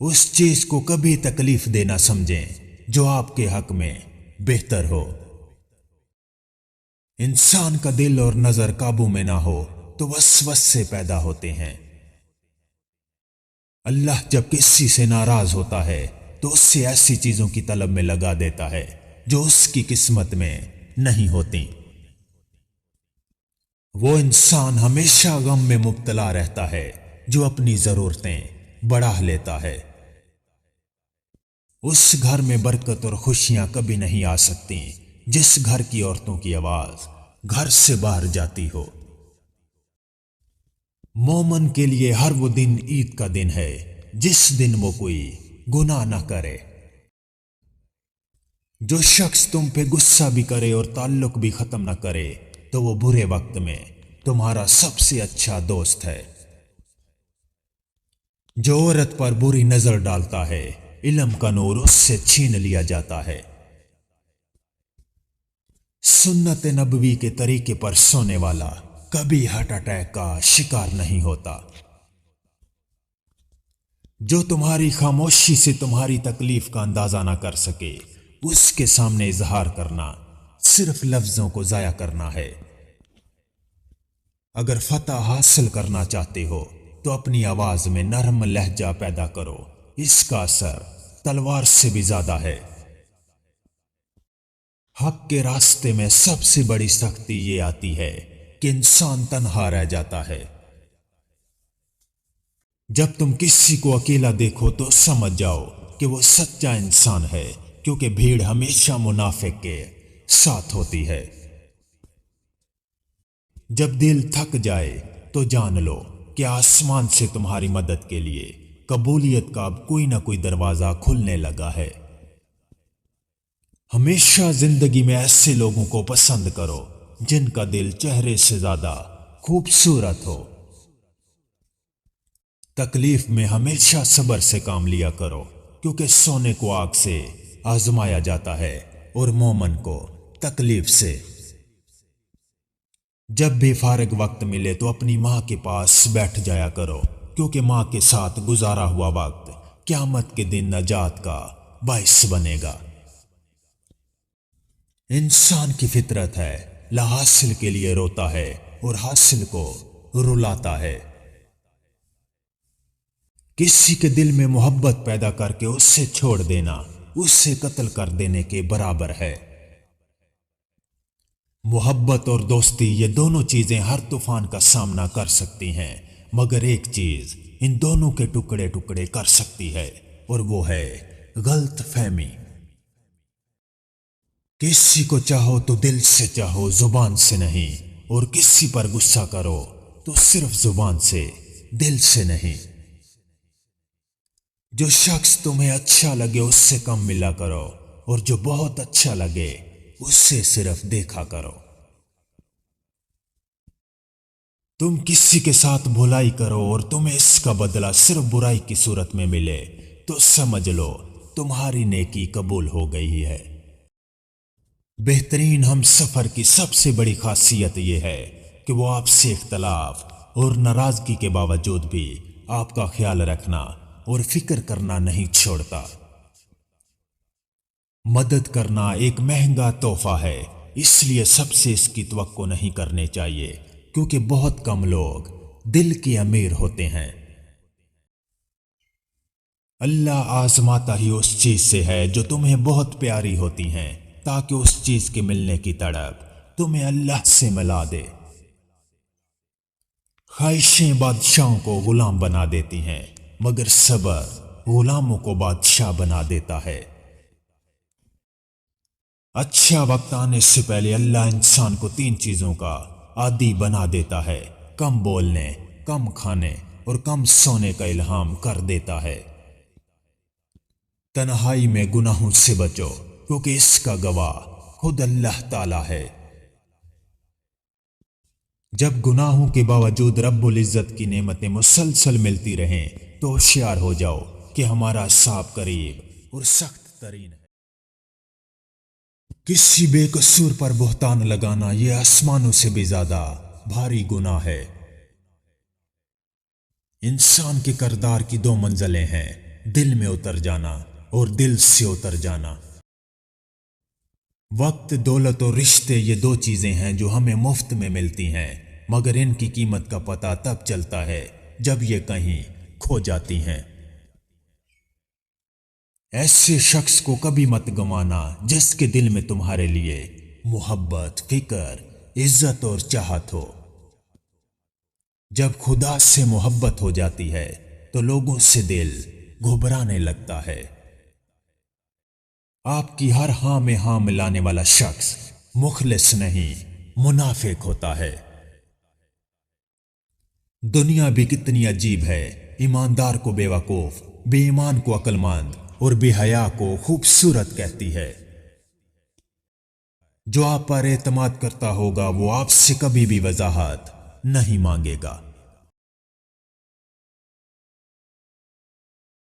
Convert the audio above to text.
اس چیز کو کبھی تکلیف دینا سمجھیں جو آپ کے حق میں بہتر ہو۔ انسان کا دل اور نظر قابو میں نہ ہو تو وسوسے پیدا ہوتے ہیں۔ اللہ جب کسی سے ناراض ہوتا ہے تو اس سے ایسی چیزوں کی طلب میں لگا دیتا ہے جو اس کی قسمت میں نہیں ہوتی۔ وہ انسان ہمیشہ غم میں مبتلا رہتا ہے جو اپنی ضرورتیں بڑھا لیتا ہے۔ اس گھر میں برکت اور خوشیاں کبھی نہیں آ سکتی جس گھر کی عورتوں کی آواز گھر سے باہر جاتی ہو۔ مومن کے لیے ہر وہ دن عید کا دن ہے جس دن وہ کوئی گناہ نہ کرے۔ جو شخص تم پہ غصہ بھی کرے اور تعلق بھی ختم نہ کرے تو وہ برے وقت میں تمہارا سب سے اچھا دوست ہے۔ جو عورت پر بری نظر ڈالتا ہے علم کا نور اس سے چھین لیا جاتا ہے۔ سنت نبوی کے طریقے پر سونے والا کبھی ہارٹ اٹیک کا شکار نہیں ہوتا۔ جو تمہاری خاموشی سے تمہاری تکلیف کا اندازہ نہ کر سکے اس کے سامنے اظہار کرنا صرف لفظوں کو ضائع کرنا ہے۔ اگر فتح حاصل کرنا چاہتے ہو تو اپنی آواز میں نرم لہجہ پیدا کرو، اس کا اثر تلوار سے بھی زیادہ ہے۔ حق کے راستے میں سب سے بڑی سختی یہ آتی ہے کہ انسان تنہا رہ جاتا ہے۔ جب تم کسی کو اکیلا دیکھو تو سمجھ جاؤ کہ وہ سچا انسان ہے، کیونکہ بھیڑ ہمیشہ منافق کے ساتھ ہوتی ہے۔ جب دل تھک جائے تو جان لو کہ آسمان سے تمہاری مدد کے لیے قبولیت کا اب کوئی نہ کوئی دروازہ کھلنے لگا ہے۔ ہمیشہ زندگی میں ایسے لوگوں کو پسند کرو جن کا دل چہرے سے زیادہ خوبصورت ہو۔ تکلیف میں ہمیشہ صبر سے کام لیا کرو، کیونکہ سونے کو آگ سے آزمایا جاتا ہے اور مومن کو تکلیف سے۔ جب بھی فارغ وقت ملے تو اپنی ماں کے پاس بیٹھ جایا کرو، کیونکہ ماں کے ساتھ گزارا ہوا وقت قیامت کے دن نجات کا باعث بنے گا۔ انسان کی فطرت ہے لا حاصل کے لیے روتا ہے اور حاصل کو رلاتا ہے۔ کسی کے دل میں محبت پیدا کر کے اس سے چھوڑ دینا اسے قتل کر دینے کے برابر ہے۔ محبت اور دوستی یہ دونوں چیزیں ہر طوفان کا سامنا کر سکتی ہیں، مگر ایک چیز ان دونوں کے ٹکڑے ٹکڑے کر سکتی ہے اور وہ ہے غلط فہمی۔ کسی کو چاہو تو دل سے چاہو، زبان سے نہیں، اور کسی پر غصہ کرو تو صرف زبان سے، دل سے نہیں۔ جو شخص تمہیں اچھا لگے اس سے کم ملا کرو، اور جو بہت اچھا لگے اس سے صرف دیکھا کرو۔ تم کسی کے ساتھ بھلائی کرو اور تمہیں اس کا بدلہ صرف برائی کی صورت میں ملے تو سمجھ لو تمہاری نیکی قبول ہو گئی ہے۔ بہترین ہم سفر کی سب سے بڑی خاصیت یہ ہے کہ وہ آپ سے اختلاف اور ناراضگی کے باوجود بھی آپ کا خیال رکھنا اور فکر کرنا نہیں چھوڑتا۔ مدد کرنا ایک مہنگا تحفہ ہے، اس لیے سب سے اس کی توقع نہیں کرنی چاہیے، کیونکہ بہت کم لوگ دل کے امیر ہوتے ہیں۔ اللہ آزماتا ہی اس چیز سے ہے جو تمہیں بہت پیاری ہوتی ہیں، تاکہ اس چیز کے ملنے کی تڑپ تمہیں اللہ سے ملا دے۔ خواہشیں بادشاہوں کو غلام بنا دیتی ہیں، مگر صبر غلاموں کو بادشاہ بنا دیتا ہے۔ اچھا وقت آنے سے پہلے اللہ انسان کو 3 چیزوں کا عادی بنا دیتا ہے: کم بولنے، کم کھانے اور کم سونے کا الہام کر دیتا ہے۔ تنہائی میں گناہوں سے بچو، کیونکہ اس کا گواہ خود اللہ تعالی ہے۔ جب گناہوں کے باوجود رب العزت کی نعمتیں مسلسل ملتی رہیں تو ہوشیار ہو جاؤ کہ ہمارا حساب قریب اور سخت ترین ہے۔ کسی بے قصور پر بہتان لگانا یہ آسمانوں سے بھی زیادہ بھاری گناہ ہے۔ انسان کے کردار کی 2 منزلیں ہیں، دل میں اتر جانا اور دل سے اتر جانا۔ وقت، دولت اور رشتے یہ دو چیزیں ہیں جو ہمیں مفت میں ملتی ہیں، مگر ان کی قیمت کا پتہ تب چلتا ہے جب یہ کہیں کھو جاتی ہیں۔ ایسے شخص کو کبھی مت گنوانا جس کے دل میں تمہارے لیے محبت، فکر، عزت اور چاہت ہو۔ جب خدا سے محبت ہو جاتی ہے تو لوگوں سے دل گھبرانے لگتا ہے۔ آپ کی ہر ہاں میں ہاں ملانے والا شخص مخلص نہیں، منافق ہوتا ہے۔ دنیا بھی کتنی عجیب ہے، ایماندار کو بے وقوف، بے ایمان کو عقل مند اور بے حیا کو خوبصورت کہتی ہے۔ جو آپ پر اعتماد کرتا ہوگا وہ آپ سے کبھی بھی وضاحت نہیں مانگے گا۔